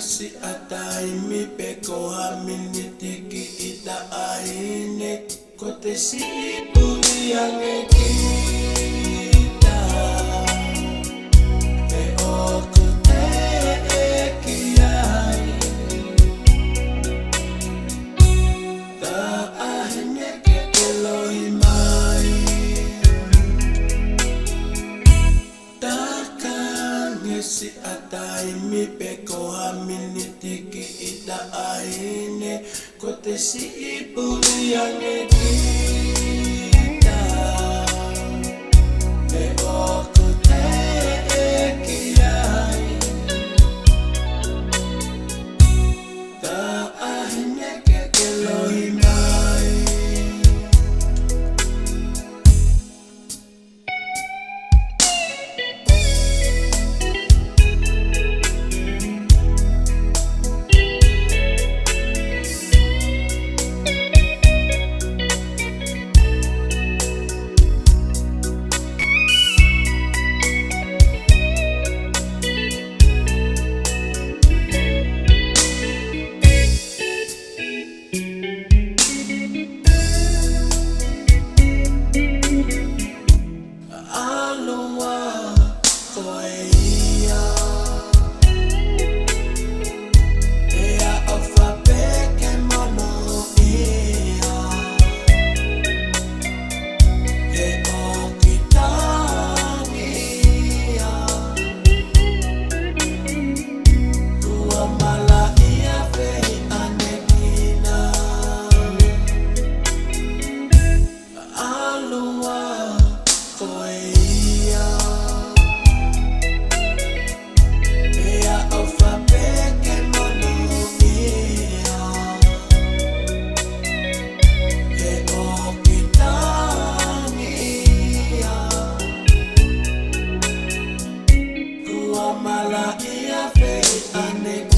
Si atai mi peko hamini tiki ita aine kote si puri yang kita e oku te kiai ta aine ke Elohi mai takkan si atai mi peko hamini tiki ita aine kote si puri yang kita e oku te kiai ta aine ke Elohi mai. Mala ia fe ane